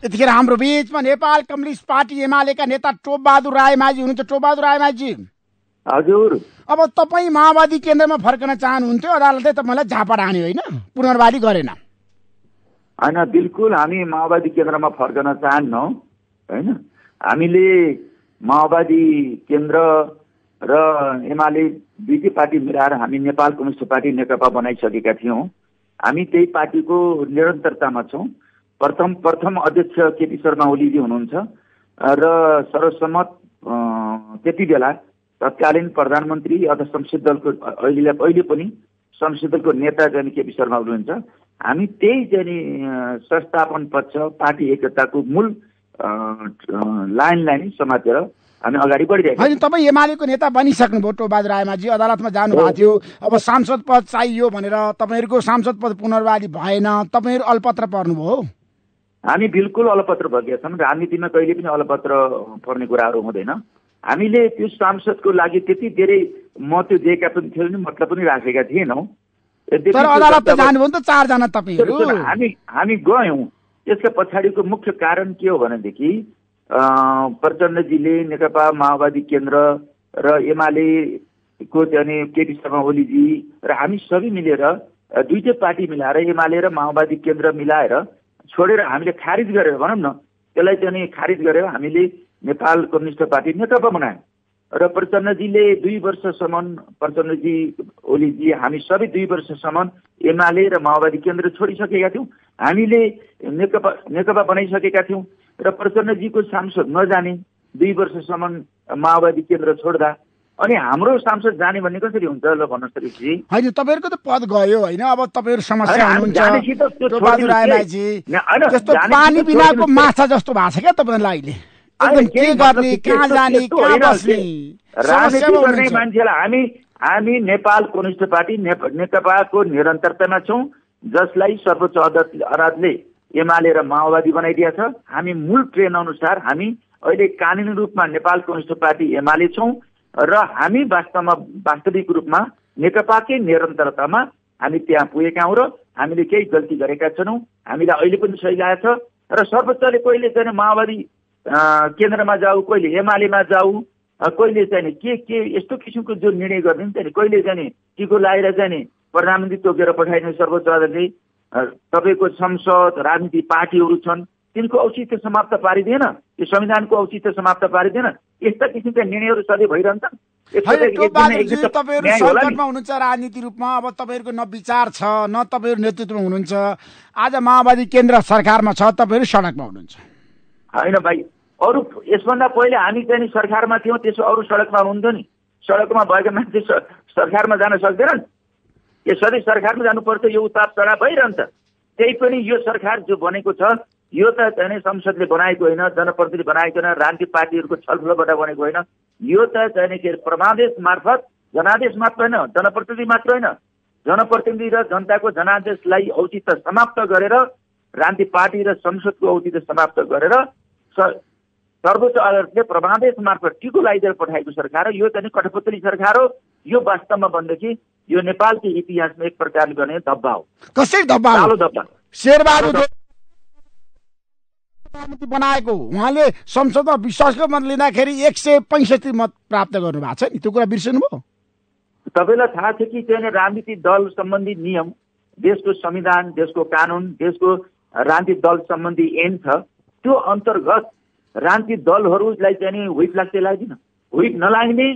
यतिखेर हाम्रो बीचमा नेपाल कम्युनिस्ट पार्टी एमालेका नेता टोपबहादुर रायमाझी हुनुहुन्छ। टोपबहादुर रायमाझी, हजुर, अब तपाईँ माओवादी केन्द्रमा फर्कन चाहनुहुन्थ्यो, अदालतले तपाईँलाई झापड हान्यो होइन, पुनर्वाली गरेन? होइन, बिल्कुल हामी माओवादी केन्द्रमा फर्कन चाहन्नौँ होइन। हामीले माओवादी केन्द्र र एमाले दुईटै पार्टी मिलाएर हामी नेपाल कम्युनिस्ट पार्टी नेकपा बनाइसकेका थियौँ। हामी त्यही पार्टीको निरन्तरतामा छौँ। प्रथम अध्यक्ष केपी शर्मा ओलीजी हुनुहुन्छ र सर्वसम्मत त्यति बेला तत्कालीन प्रधानमन्त्री अथवा संसदीय दलको अहिले पनि संसदीय दलको नेता चाहिँ केपी शर्मा ओली हुनुहुन्छ। हामी त्यही चाहिँ संस्थापन पक्ष पार्टी एकताको मूल लाइनलाई नै समातेर हामी अगाडि बढिरहेका छौँ। होइन, तपाईँ एमालेको नेता बनिसक्नुभयो टोपबहादुर रायमाझी, अदालतमा जानुभएको थियो। अब सांसद पद चाहियो भनेर तपाईँहरूको सांसद पद पुनर्वाली भएन, तपाईँहरू अलपत्र पर्नुभयो। हामी बिल्कुल अलपत्र भएका छौँ। राजनीतिमा कहिले पनि अलपत्र पर्ने कुराहरू हुँदैन। हामीले त्यो सांसदको लागि त्यति धेरै महत्त्व दिएका पनि थियौँ नि, मतलब पनि राखेका थिएनौँ। तर अदालत त जानुभयो नि त 4 जना तपाईँहरू। हामी गयौँ। यसका पछाडिको मुख्य कारण के हो भनेदेखि प्रचण्डजीले नेकपा माओवादी केन्द्र र एमालेको चाहिँ केपी शर्मा ओलीजी र हामी सबै मिलेर दुईटै पार्टी मिलाएर एमाले र माओवादी केन्द्र मिलाएर छोडेर हामीले खारिज गरेर भनौँ न, त्यसलाई चाहिँ खारिज गरेर हामीले नेपाल कम्युनिस्ट पार्टी नेकपा बनायौँ। र प्रचण्डजीले 2 वर्षसम्म, प्रचण्डजी ओलीजी हामी सबै 2 वर्षसम्म एमाले र माओवादी केन्द्र छोडिसकेका थियौँ। हामीले नेकपा बनाइसकेका थियौँ र प्रचण्डजीको सांसद नजाने 2 वर्षसम्म माओवादी केन्द्र छोड्दा अनि हाम्रो सांसद जाने भन्ने कसरी हुन्छ ल भन्नुहोस् त ऋषि? होइन, तपाईँहरूको त पद गयो होइन, अब तपाईँहरू समस्या हुनुहुन्छ टोपबहादुर रायमाझी। जस्तो पानी बिनाको माछा जस्तो भएको छ क्या तपाईँलाई अहिले, एकदम के गर्ने, कहाँ जाने, कहाँ बस्ने राजनीति गर्ने मान्छेलाई हामी नेपाल कम्युनिस्ट पार्टी नेकपाको निरन्तरतामा छौँ, जसलाई सर्वोच्च अदालतले एमाले र माओवादी बनाइदिएको छ। हामी मूल ट्रेन अनुसार हामी अहिले कानुनी रूपमा नेपाल कम्युनिस्ट पार्टी एमाले छौँ र हामी वास्तविक रूपमा नेकपाकै निरन्तरतामा हामी त्यहाँ पुगेका हौँ र हामीले केही गल्ती गरेका छैनौँ। हामीलाई अहिले पनि सही लागेको छ र सर्वोच्चले कहिले चाहिँ माओवादी केन्द्रमा जाऊ, कहिले एमालेमा जाऊ, कहिले चाहिँ के यस्तो किसिमको जो निर्णय गरिदिन्छ नि, कहिले चाहिँ टिको लगाएर चाहिँ प्रधानमन्त्री तोकेर पठाइने सर्वोच्च अदालतले तपाईँको संसद राजनीतिक पार्टीहरू छन्, तिनको औचित्य समाप्त पारिदिएन, यो संविधानको औचित्य समाप्त पारिदिएन। यस्ता किसिमका निर्णयहरू सधैँ भइरहन्छन्। तपाईँहरू सङ्कटमा हुनुहुन्छ राजनीति रूपमा, अब तपाईँहरूको न विचार छ न तपाईँहरू नेतृत्वमा हुनुहुन्छ। आज माओवादी केन्द्र सरकारमा छ, तपाईँहरू सडकमा हुनुहुन्छ। होइन भाइ, अरू यसभन्दा पहिले हामी चाहिँ सरकारमा थियौँ, त्यसो अरू सडकमा हुनुहुन्थ्यो नि। सडकमा भएका मान्छे सरकारमा जान सक्दैनन्। यो सधैँ सरकारमा जानुपर्छ, यो उतार चढाव भइरहन्छ। त्यही पनि यो सरकार जो बनेको छ यो त चाहिँ संसदले बनाएको होइन, जनप्रतिनिधिले बनाएको होइन, राजनीतिक पार्टीहरूको छलफलबाट बनेको होइन। यो त चाहिँ के प्रमादेश मार्फत, जनादेश मात्र होइन, जनप्रतिनिधि मात्र होइन, जनप्रतिनिधि र जनताको जनादेशलाई औचित्य समाप्त गरेर, राजनीतिक पार्टी र संसदको औचित्य समाप्त गरेर सर्वोच्च अदालतले प्रमादेश मार्फत टिको लगाइदिएर पठाएको सरकार हो। यो चाहिँ कठपुतली सरकार हो। यो वास्तवमा भनेदेखि यो नेपालको इतिहासमा एक प्रकारले गर्ने धब्बा हो। कसरी धब्बा? कालो धब्बा। शेरबहादुर बनाएको उहाँले संसदमा विश्वासको मत लिँदाखेरि 165 मत प्राप्त गर्नुभएको छ नि, त्यो कुरा बिर्सनुभयो? तपाईँलाई थाहा छ कि चाहिँ राजनीतिक दल सम्बन्धी नियम, देशको संविधान, देशको कानुन, देशको राजनीतिक दल सम्बन्धी ऐन छ, त्यो अन्तर्गत राजनीतिक दलहरूलाई चाहिँ व्हिप लाग्दै लाग्दैन, व्हिप नलाग्ने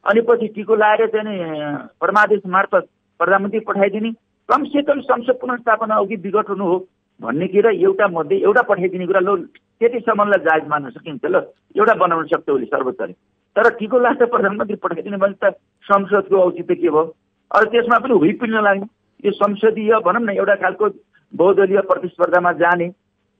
अनि पछि टिको लगाएर चाहिँ परमादेश मार्फत प्रधानमन्त्री पठाइदिने, कमसे कम संसद पुनर्स्थापना अघि विगत हुनु हो भन्ने कुरा एउटा मध्ये एउटा पठाइदिने कुरा लो त्यतिसम्मलाई जायज मान्न सकिन्छ। ल एउटा बनाउन सक्छ उसले सर्वोच्चले, तर टिको लाग्छ प्रधानमन्त्री पठाइदिने भने त संसदको औचित्य के भयो? अरू त्यसमा पनि व्हिप पनि नलाग्ने, यो संसदीय भनौँ न एउटा खालको बहुदलीय प्रतिस्पर्धामा जाने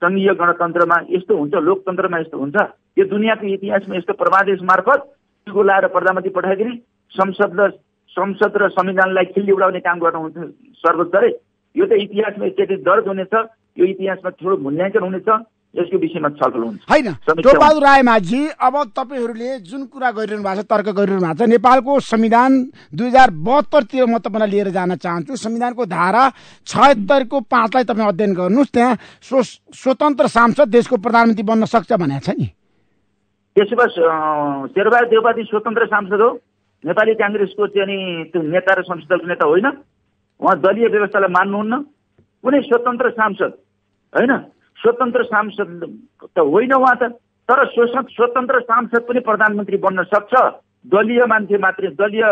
संघीय गणतन्त्रमा यस्तो हुन्छ, लोकतन्त्रमा यस्तो हुन्छ। यो दुनियाँको इतिहासमा यस्तो प्रमादेश मार्फत टिको लगाएर प्रधानमन्त्री पठाइदिने, संसद र संविधानलाई खिल्ली उडाउने काम गर्नुहुन्छ सर्वोच्चले। यो त इतिहासमा एकचोटि दर्ज हुनेछ, यो इतिहासमा ठुलो मूल्याङ्कन हुनेछ। यसको विषयमा छलफल हुन्छ। हैन टोपबहादुर रायमाझी, अब तपाईहरूले जुन कुरा गरिरहनु भएको छ, तर्क गरिरहनु भएको छ, नेपालको संविधान 2072 तिर म तपाईँलाई लिएर जान चाहन्छु। संविधानको धारा 76 को 5 लाई तपाईँ अध्ययन गर्नुहोस्। त्यहाँ स्वतन्त्र सांसद देशको प्रधानमन्त्री बन्न सक्छ भनेको छ नि। त्यसो भए शेरबहादुर देउपाती स्वतन्त्र सांसद हो, नेपाली काङ्ग्रेसको चाहिँ त्यो नेता र संसद दलको नेता होइन। उहाँ दलीय व्यवस्थालाई मान्नुहुन्न। कुनै स्वतन्त्र सांसद होइन, स्वतन्त्र सांसद त होइन उहाँ त, तर स्वतन्त्र सांसद पनि प्रधानमन्त्री बन्न सक्छ। दलीय मान्छे मात्रै, दलीय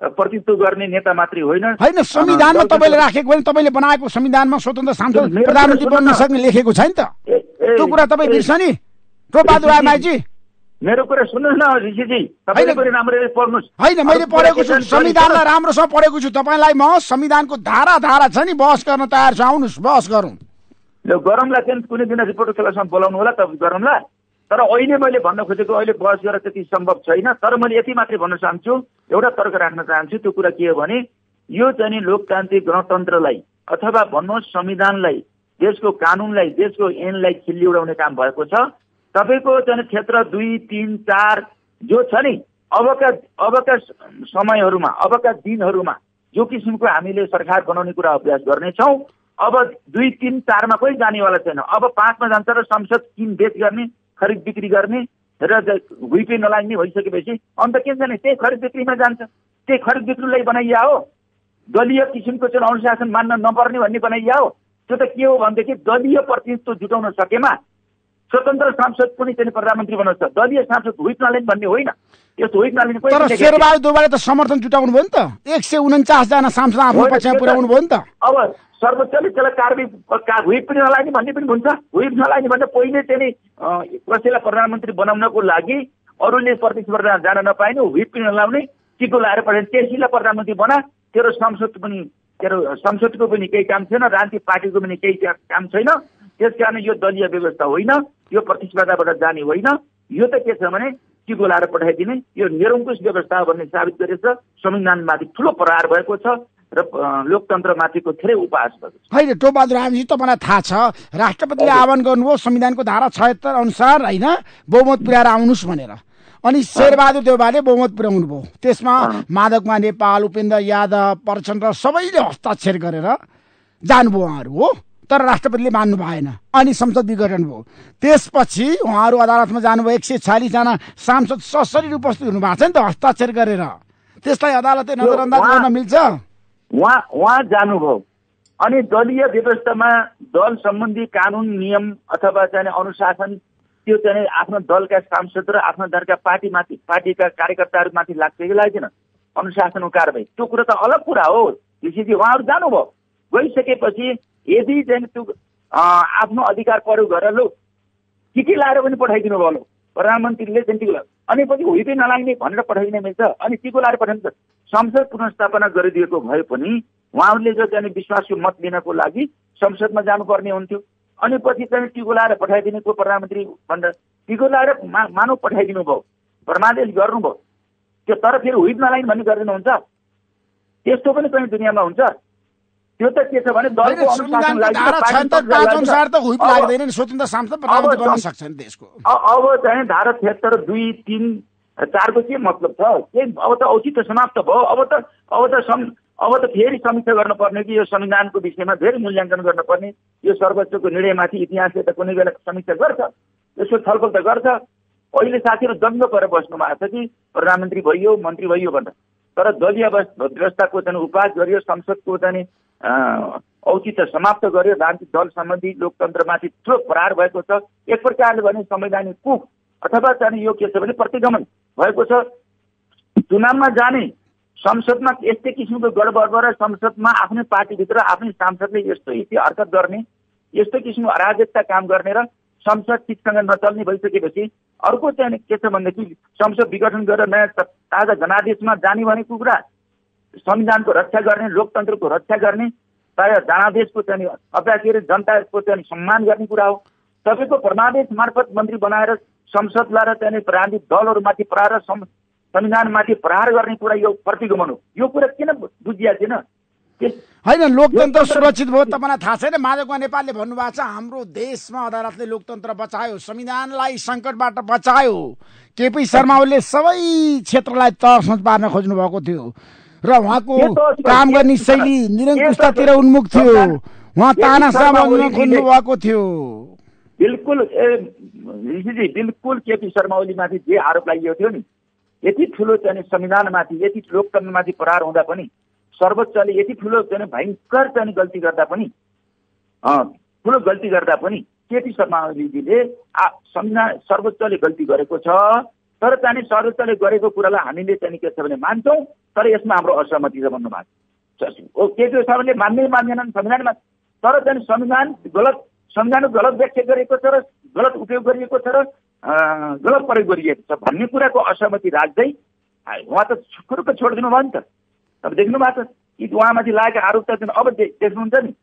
प्रतिनिधित्व गर्ने नेता मात्रै होइन। होइन संविधानमा तपाईँले राखेको भने तपाईँले बनाएको संविधानमा स्वतन्त्र सांसद प्रधानमन्त्री बन्न सक्ने लेखेको छैन त। त्यो कुरा तपाईँ बिर्स नि टोपबहादुर रायमाझी। मेरो कुरा सुन्नुहोस् न ऋषिजी, तपाईँले पनि राम्ररी पढ्नुहोस्। होइन मैले पढेको छु, संविधानलाई राम्रोसँग पढेको छु। तपाईँलाई म संविधानको धारा धारा छ नि, बहस गर्न तयार छु, आउनुहोस् बहस गरौँ। गरौँला, चाहिँ कुनै दिन रिपोर्टर क्लासमा बोलाउनु होला त गरौँला। तर अहिले मैले भन्न खोजेको अहिले बहस गरेर त्यति सम्भव छैन। तर मैले यति मात्रै भन्न चाहन्छु, एउटा तर्क राख्न चाहन्छु। त्यो कुरा के हो भने यो चाहिँ लोकतान्त्रिक गणतन्त्रलाई अथवा भन्नुहोस् संविधानलाई, देशको कानुनलाई, देशको ऐनलाई खिल्ली उडाउने काम भएको छ। तपाईँको चाहिँ क्षेत्र 2, 3, 4 जो छ नि, अबका समयहरूमा, अबका दिनहरूमा जो किसिमको हामीले सरकार बनाउने कुरा अभ्यास गर्नेछौँ। अब 2, 3, 4 मा कोही जानेवाला छैन। अब 5 मा जान्छ र संसद किन बेच गर्ने, खरिद बिक्री गर्ने र हुइपे नलाग्ने भइसकेपछि अन्त के जाने, त्यही खरिद बिक्रीमा जान्छ। त्यही खरिद बिक्रीलाई बनाइया हो, दलीय किसिमको चाहिँ अनुशासन मान्न नपर्ने भन्ने बनाइया हो। त्यो त के हो भनेदेखि दलीय प्रतिनिधित्व जुटाउन सकेमा स्वतन्त्र सांसद पनि चाहिँ प्रधानमन्त्री बन्न सक्छ। दलीय सांसद हुइप नलिने भन्ने होइन। यस्तो हुइप नलिने कोही, तर शेरबहादुर देउवाले त समर्थन जुटाउनु भयो नि त। 149 जना सांसद आफ्नो पक्षमा पुर्याउनु भयो नि त। अब सर्वोच्चले त्यसलाई कारवाही हुइप पनि नलाग्ने भन्ने पनि हुन्छ। हुइप नलाग्ने भन्दा पहिले चाहिँ कसैलाई प्रधानमन्त्री बनाउनको लागि अरूले प्रतिस्पर्धा जान नपाइने, हुइप पनि नलाउने, टिको लाएर पठाउने, त्यसैलाई प्रधानमन्त्री बना। तेरो संसदको पनि केही काम छैन, राजनीतिक पार्टीको पनि केही काम छैन। त्यसकारण यो दलीय व्यवस्था होइन, यो प्रतिस्पर्धाबाट जाने होइन। यो त के छ भने टिको लाएर पठाइदिने, यो निरङ्कुश व्यवस्था भन्ने साबित गरेछ। संविधानमाथि ठुलो प्रहार भएको छ र लोकतन्त्रमाथिको धेरै उपहास भएको छ। होइन टोपबहादुर रायमाझी, तपाईँलाई थाहा छ राष्ट्रपतिले आह्वान गर्नुभयो संविधानको धारा 76 अनुसार होइन बहुमत पुर्याएर आउनुहोस् भनेर। अनि शेरबहादुर देउवाले बहुमत पुर्याउनु भयो। त्यसमा माधवकुमार नेपाल, उपेन्द्र यादव, प्रचण्ड सबैले हस्ताक्षर गरेर जानुभयो उहाँहरू हो। तर राष्ट्रपतिले मान्नु भएन, अनि संसद विघटन भयो। त्यसपछि उहाँहरू अदालतमा जानुभयो। 146 जना सांसद सशरीर उपस्थित हुनु भएको छ नि त हस्ताक्षर गरेर। त्यसलाई अदालतले नजरअन्दाज गर्न मिल्छ? उहाँ जानुभयो अनि दलीय व्यवस्थामा दल सम्बन्धी कानुन नियम अथवा चाहिँ अनुशासन त्यो चाहिँ आफ्नो दलका सांसद र आफ्नो दलका पार्टीका कार्यकर्ताहरूमाथि लाग्छ कि लाग्दैन अनुशासनको कारबाही, त्यो कुरा त अलग कुरा हो। त्यसैले उहाँहरू जानुभयो। गइसकेपछि यदि चाहिँ त्यो आफ्नो अधिकार प्रयोग गरेर लो के लाएर पनि पठाइदिनु भयो लो प्रधानमन्त्रीले चाहिँ टिको अनि पछि हुइपे नलाग्ने भनेर पठाइदिन मिल्छ। अनि टिको लाएर पठाइन्छ। संसद पुनर्स्थापना गरिदिएको भए पनि उहाँहरूले जो चाहिँ विश्वासको मत लिनको लागि संसदमा जानुपर्ने हुन्थ्यो। अनि पछि चाहिँ टिको लाएर पठाइदिने को प्रधानमन्त्री भनेर टिको लाएर मानव पठाइदिनु भयो, परमादेश गर्नुभयो। त्यो तर फेरि हुइप नलाग्ने भन्ने गरिदिनुहुन्छ। त्यस्तो पनि कहीँ दुनियाँमा हुन्छ? त्यो त के छ भने दलको अनुशासन अनुसार त हुइप लाग्दैन नि, स्वतन्त्र सांसद प्रधानमन्त्री बन्न सक्छ नि देशको। अब चाहिँ धारा 76, 2, 3, 4 को के मतलब छ? अब त औचित्य समाप्त भयो। अब त फेरि समीक्षा गर्नुपर्ने कि यो संविधानको विषयमा फेरि मूल्याङ्कन गर्नुपर्ने। यो सर्वोच्चको निर्णयमाथि इतिहासले त कुनै बेला समीक्षा गर्छ, यसको छलफल त गर्छ। अहिले साथीहरू दङ्ग परेर बस्नु भएको छ कि प्रधानमन्त्री भइयो, मन्त्री भइयो भनेर। तर दलीय व्यवस्थाको चाहिँ उपहास गरियो, संसदको चाहिँ औचित्य समाप्त गर्यो, राजनीतिक दल सम्बन्धी लोकतन्त्रमाथि ठुलो प्रहार भएको छ। एक प्रकारले भने संवैधानिक कुक अथवा चाहिँ यो के छ भने प्रतिगमन भएको छ। चुनावमा जाने, संसदमा यस्तै किसिमको गडबड र संसदमा आफ्नै पार्टीभित्र आफ्नै सांसदले यस्तो हरकत गर्ने, यस्तो किसिमको अराजकता काम गर्ने र संसद ठिकसँग नचल्ने भइसकेपछि अर्को चाहिँ के छ भनेदेखि संसद विघटन गरेर नयाँ ताजा जनादेशमा जाने भनेको कुरा संविधानको रक्षा गर्ने, लोकतन्त्रको रक्षा गर्ने, ताजा जनादेशको चाहिँ अभ्यास गरेर जनताको चाहिँ सम्मान गर्ने कुरा हो। सबैको परमादेश मार्फत मन्त्री बनाएर संसदलाई र चाहिँ राजनीतिक दलहरूमाथि प्रहार र संविधानमाथि प्रहार गर्ने कुरा यो प्रतिगमन हो। यो कुरा किन बुझिया छैन? होइन लोकतन्त्र सुरक्षित भयो तपाईँलाई थाहा छैन? माधव नेपालले भन्नुभएको छ हाम्रो देशमा अदालतले लोकतन्त्र बचायो, संविधानलाई सङ्कटबाट बचायो। केपी शर्मा ओलीले सबै क्षेत्रलाई तहस पार्न खोज्नु भएको थियो र उहाँको काम गर्ने शैली निरङ्कुशतातिर उन्मुख थियो, उहाँ तानाशाह बन्न खोज्नु भएको थियो। बिल्कुल ऋषिजी, बिल्कुल केपी शर्मा ओलीमाथि जे आरोप लागिएको थियो नि, यति ठुलो चाहिँ संविधानमाथि, यति लोकतन्त्रमाथि प्रहार हुँदा पनि, सर्वोच्चले यति ठुलो चाहिँ भयङ्कर चाहिँ गल्ती गर्दा पनि, ठुलो गल्ती गर्दा पनि केपी शर्मा ओलीजीले संविधान सर्वोच्चले गल्ती गरेको छ, तर चाहिँ सर्वोच्चले गरेको कुरालाई हामीले चाहिँ के छ भने मान्छौँ, तर यसमा हाम्रो असहमति छ भन्नुभएको छ। केपी शर्माले मान्दैनन् संविधानमा, तर चाहिँ संविधानको गलत व्याख्या गरेको छ र गलत उपयोग गरिएको छ र गलत प्रयोग गरिएको छ भन्ने कुराको असहमति राख्दै उहाँ त खुरुक्क छोडिदिनु भयो नि त। अब देख्नु भएको छ कि उहाँमाथि लागेको आरोप त अब देख्नुहुन्छ नि।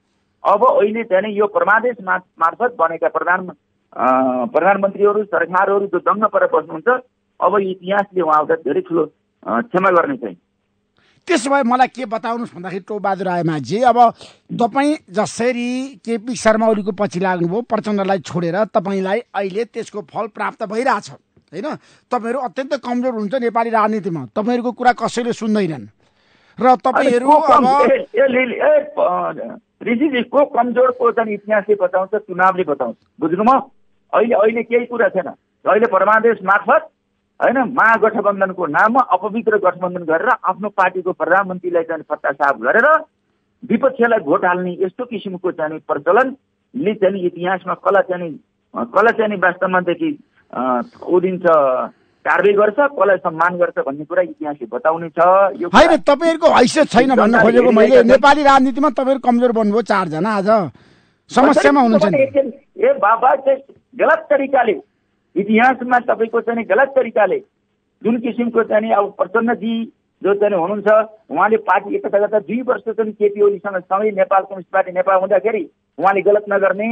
अब अहिले चाहिँ यो परमादेश मार्फत बनेका प्रधानमन्त्रीहरू, सरकारहरू जो दङ्ग परेर बस्नुहुन्छ, अब इतिहासले उहाँलाई धेरै ठुलो क्षमा गर्ने चाहिँ। त्यसो भए मलाई के बताउनुहोस् भन्दाखेरि टोपबहादुर रायमाझी, अब तपाईँ जसरी केपी शर्मा ओलीको पछि लाग्नुभयो, प्रचण्डलाई छोडेर तपाईँलाई अहिले त्यसको फल प्राप्त भइरहेछ होइन? तपाईँहरू अत्यन्त कमजोर हुनुहुन्छ नेपाली राजनीतिमा, तपाईँहरूको कुरा कसैले सुन्दैनन् र तपाईँहरू ऋषिजी को कमजोरको चाहिँ इतिहासले बताउँछ, चुनावले बताउँछ, बुझ्नुभयो? अहिले केही कुरा छैन। अहिले परमादेश मार्फत होइन महागठबन्धनको नाममा अपवित्र गठबन्धन गरेर आफ्नो पार्टीको प्रधानमन्त्रीलाई चाहिँ पत्तासाफ गरेर विपक्षलाई भोट हाल्ने यस्तो किसिमको चाहिँ प्रचलनले चाहिँ इतिहासमा कसलाई चाहिँ वास्तवमादेखि उदिन्छ, कारवाही गर्छ, कसलाई सम्मान गर्छ भन्ने कुरा इतिहासले बताउने छ। यो होइन तपाईँहरूको हैसियत छैन भन्न खोजेको मैले। नेपाली राजनीतिमा तपाईँहरू कमजोर बन्नुभयो, 4 जना आज समस्यामा हुनुहुन्छ नि। ए बाबा चाहिँ गलत तरिकाले इतिहासमा तपाईँको चाहिँ गलत तरिकाले जुन किसिमको चाहिँ अब प्रचण्डजी जो चाहिँ हुनुहुन्छ, उहाँले पार्टी एकता गर्दा 2 वर्ष चाहिँ केपी ओलीसँग सँगै नेपाल कम्युनिस्ट पार्टी नेपाल हुँदाखेरि उहाँले गलत नगर्ने,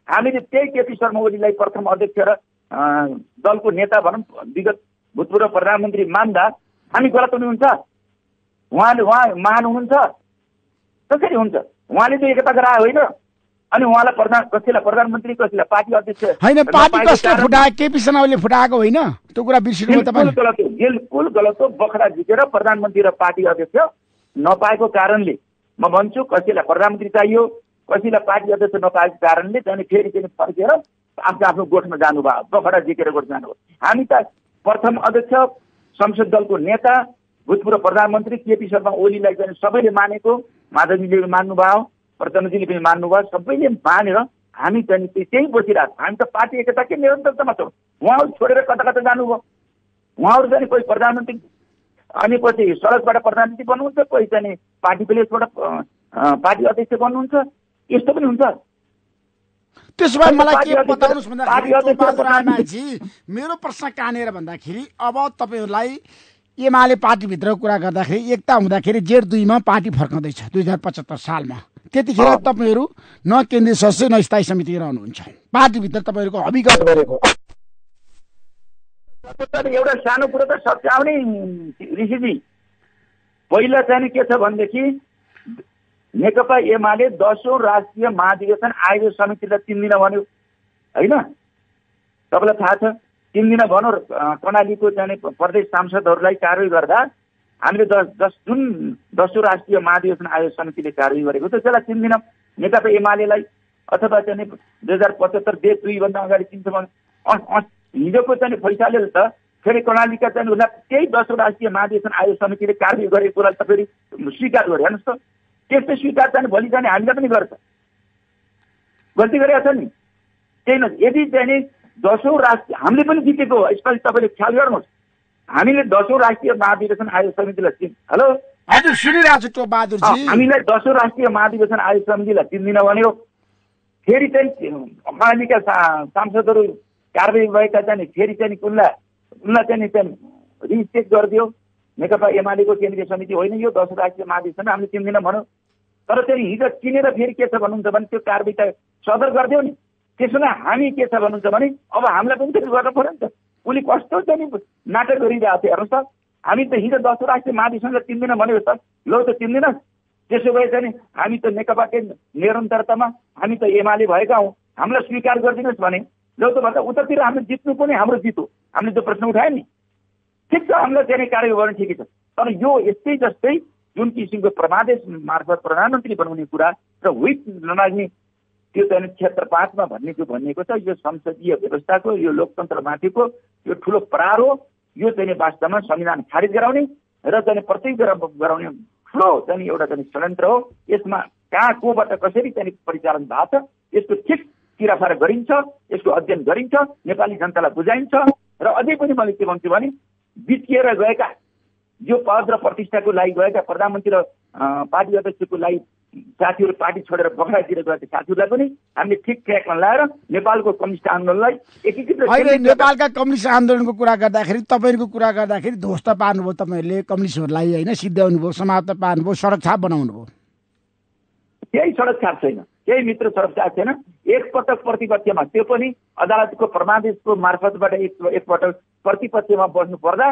हामीले त्यही केपी शर्मा ओलीलाई प्रथम अध्यक्ष र दलको नेता भनौँ, विगत भूतपूर्व प्रधानमन्त्री मान्दा हामी गलत हुनुहुन्छ? उहाँ महान हुनुहुन्छ? कसरी हुन्छ? उहाँले त एकता गरायो होइन? अनि उहाँलाई कसैलाई प्रधानमन्त्री, कसैलाई पार्टी अध्यक्ष होइन, पार्टी कसले फुटायो? केपी शर्मा ओलीले फुटाएको होइन? त्यो कुरा बिर्सिनु तपाईँ। बिल्कुल गलत हो। बखडा जितेर प्रधानमन्त्री र पार्टी अध्यक्ष नपाएको कारणले म भन्छु, कसैलाई प्रधानमन्त्री चाहियो, कसैलाई पार्टी अध्यक्ष नपाएको कारणले चाहिँ फेरि फर्केर आफ्नो गोठमा जानुभयो, बखडा जितेर गोठ जानुभयो। हामी त प्रथम अध्यक्ष, संसद दलको नेता, भूतपूर्व प्रधानमन्त्री केपी शर्मा ओलीलाई चाहिँ सबैले मानेको, माधवजीले मान्नुभयो, प्रचण्डजीले पनि मान्नुभयो, सबैले मानेर हामी चाहिँ त्यही बसिरहेको। हामी त पार्टी एकताकै निरन्तरतामा छौँ। उहाँहरू छोडेर कता कता जानुभयो। उहाँहरू चाहिँ कोही प्रधानमन्त्री अनि पछि सडकबाट प्रधानमन्त्री बन्नुहुन्छ, कोही चाहिँ पार्टी प्लेसबाट पार्टी अध्यक्ष बन्नुहुन्छ, यस्तो पनि हुन्छ। त्यसो भए मलाई के बताउनुहोस् भन्दाखेरि मेरो प्रश्न कहाँनिर भन्दाखेरि अब तपाईँहरूलाई एमाले पार्टीभित्र कुरा गर्दाखेरि एकता हुँदाखेरि जेठ 2 मा पार्टी फर्काउँदैछ 2075 सालमा। त्यतिखेर तपाईँहरू न केन्द्रीय सदस्य न स्थायी समिति रहनुहुन्छ, पार्टीभित्र तपाईँहरूको अभिगत गरेको एउटा सानो कुरो त सच्याउने ऋषिजी। पहिला चाहिँ के छ भनेदेखि नेकपा एमाले 10औं राष्ट्रिय महाधिवेशन आयोजक समितिलाई 3 दिन भन्यो होइन? तपाईँलाई थाहा छ 3 दिन भनौँ कर्णालीको चाहिँ प्रदेश सांसदहरूलाई कारवाही गर्दा हामीले जुन 10औं राष्ट्रिय महाधिवेशन आयोजक समितिले कारवाही गरेको थियो त्यसलाई 3 दिन नेकपा एमालेलाई अथवा चाहिँ 2075 डेट 2 भन्दा अगाडि 300 हिजोको चाहिँ फैसलाले त फेरि कर्णालीका चाहिँ उसलाई त्यही 10औं राष्ट्रिय महाधिवेशन आयोग समितिले कारवाही गरेको कुरा त फेरि स्वीकार गरे हेर्नुहोस् त। त्यस्तै स्वीकार चाहिँ भोलि जाने हामीले पनि गर्छ, गल्ती गरेका छ नि। त्यही न, यदि चाहिँ 10औं राष्ट्रिय हामीले पनि जितेको हो, यसपालि तपाईँले ख्याल गर्नुहोस्। हामीले 10औं राष्ट्रिय महाधिवेशन आयोग समितिलाई हेलो हजुर सुनिरहेको छु टोपबहादुरजी, हामीलाई 10औं राष्ट्रिय महाधिवेशन आयोग समितिलाई 3 दिन भन्यो। फेरि चाहिँ कर्णालीका सांसदहरू कारवाही भएका चाहिँ फेरि चाहिँ उनलाई चाहिँ रिचेक गरिदियो। नेकपा एमालेको केन्द्रीय समिति होइन यो 10औं राष्ट्रिय महाधिवेशन, हामीले 3 दिन भन्यो। तर चाहिँ हिजो किनेर फेरि के छ भन्नुहुन्छ भने त्यो कारवाही त सदर गरिदियो नि। त्यसो भए हामी के छ भन्नुहुन्छ भने अब हामीलाई पनि त्यसो गर्नु पर्यो नि त। उसले कस्तो चाहिँ नाटक गरिरहेको थियो हेर्नुहोस् त। हामी त हिजो 10औं राष्ट्रिय महाधिवेशनलाई 3 दिन भन्यो त, लो त 3 दिन त्यसो भए चाहिँ हामी त नेकपाकै निरन्तरतामा हामी त एमाले भएका हौँ, हामीलाई स्वीकार गरिदिनुहोस् भने जो त भन्दा उतातिर हामीले जित्नु पनि हाम्रो जित हो। हामीले त्यो प्रश्न उठायो नि, ठिक छ, हामीलाई चाहिँ कार्य गर्ने ठिकै छ। तर यो यस्तै जस्तै जुन किसिमको प्रमादेश मार्फत प्रधानमन्त्री बनाउने कुरा र व्हिप नलाग्ने त्यो चाहिँ क्षेत्र 5 मा भन्ने जो भनिएको छ, यो संसदीय व्यवस्थाको, यो लोकतन्त्रमाथिको यो ठुलो प्रहार हो। यो चाहिँ वास्तवमा संविधान खारिज गराउने र चाहिँ प्रत्येक गराउने ठुलो चाहिँ एउटा चाहिँ षड्यन्त्र हो। यसमा कहाँ कोबाट कसरी चाहिँ परिचालन भएको छ, यसको ठिक किराफार गरिन्छ, यसको अध्ययन गरिन्छ, नेपाली जनतालाई बुझाइन्छ। र अझै पनि मैले के भन्छु भने बिचकिएर गएका यो पद र प्रतिष्ठाको लागि गएका प्रधानमन्त्री र पार्टी अध्यक्षको लागि साथीहरू पार्टी छोडेर बगडातिर गएका साथीहरूलाई पनि हामीले ठिक ट्र्याकमा ल्याएर नेपालको कम्युनिस्ट आन्दोलनलाई एकीकृत। अहिले नेपालका कम्युनिस्ट आन्दोलनको कुरा गर्दाखेरि तपाईँहरूको कुरा गर्दाखेरि ध्वस्त पार्नुभयो, तपाईँहरूले कम्युनिस्टहरूलाई होइन सिद्ध्याउनु भयो, समाप्त पार्नुभयो, सडक छाप बनाउनु भयो। केही सडक छाप छैन, केही मित्र सडक छाप छैन। एकपटक प्रतिपक्षमा, त्यो पनि अदालतको प्रमादेशको मार्फतबाट एकपटक प्रतिपक्षमा बस्नु पर्दा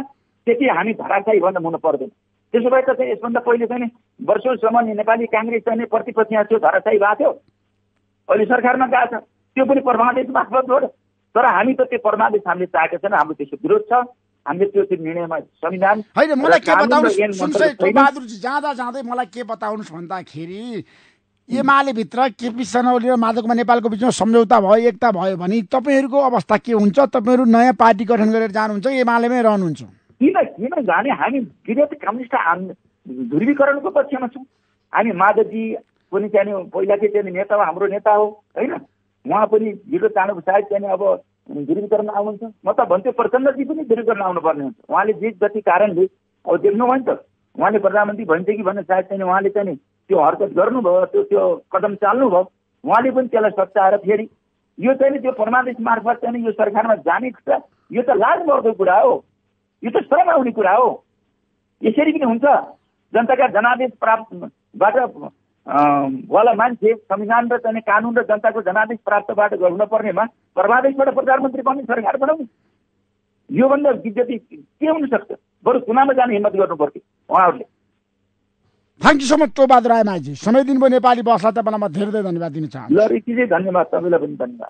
त्यति हामी धराशायी भन्दा हुनु पर्दैन। त्यसो भए त चाहिँ यसभन्दा पहिले चाहिँ वर्षौँसम्म नेपाली काङ्ग्रेस चाहिँ प्रतिपक्षमा थियो, धराशायी भएको थियो, अहिले सरकारमा गएको छ, त्यो पनि प्रमादेश मार्फतबाट। तर हामी त त्यो प्रमादेश हामीले चाहेको छैन, हाम्रो त्यसको विरोध छ। हामीले त्यो निर्णयमा संविधान होइन। मलाई के बताउनुहोस् जाँदा जाँदै मलाई के बताउनुहोस् भन्दाखेरि एमाले भित्र केपी शर्मा ओली र माधव नेपालको बिचमा सम्झौता भयो, एकता भयो भने तपाईँहरूको अवस्था के हुन्छ? तपाईँहरू नयाँ पार्टी गठन गरेर जानुहुन्छ, एमालेमै रहनुहुन्छ? किन जाने? हामी विगत कम्युनिस्ट ध्रुवीकरणको पक्षमा छौँ। हामी माधवजी पनि चाहिँ पहिलाकै चाहिँ नेता हो, हाम्रो नेता हो होइन, उहाँ पनि विगत चाँडो सायद चाहिँ अब ध्रुवीकरण आउनुहुन्छ। म त भन्थ्यो प्रचण्डजी पनि ध्रुवीकरण आउनुपर्ने हुन्छ। उहाँले जे जति कारणले अब देख्नुभयो नि त, उहाँले प्रधानमन्त्री भन्छ कि भन्ने सायद चाहिँ उहाँले चाहिँ त्यो हरकत गर्नुभयो, त्यो कदम चाल्नुभयो, उहाँले पनि त्यसलाई सच्याएर फेरि यो चाहिँ त्यो परमादेश मार्फत चाहिँ यो सरकारमा जाने कुरा, यो त लाजमर्दो कुरा हो, यो त शर्म आउने कुरा हो। यसरी पनि हुन्छ? जनताका जनादेश प्राप्तबाट वाला मान्छे संविधान र चाहिँ कानुन र जनताको जनादेश प्राप्तबाट हुन पर्नेमा प्रमादेशबाट प्रधानमन्त्री बन्ने सरकार बनाउने, योभन्दा विज्ञति के हुन सक्छ? बरु चुनावमा जाने हिम्मत गर्नु पर्थ्यो उहाँहरूले। थ्याङ्क यू सो मच टोबाद रायमाझी, समय दिनुभयो नेपाली बसलाई। तपाईँलाई म धेरै धेरै धन्यवाद दिन चाहन्छु। ल, यति चाहिँ धन्यवाद, तपाईँलाई पनि धन्यवाद।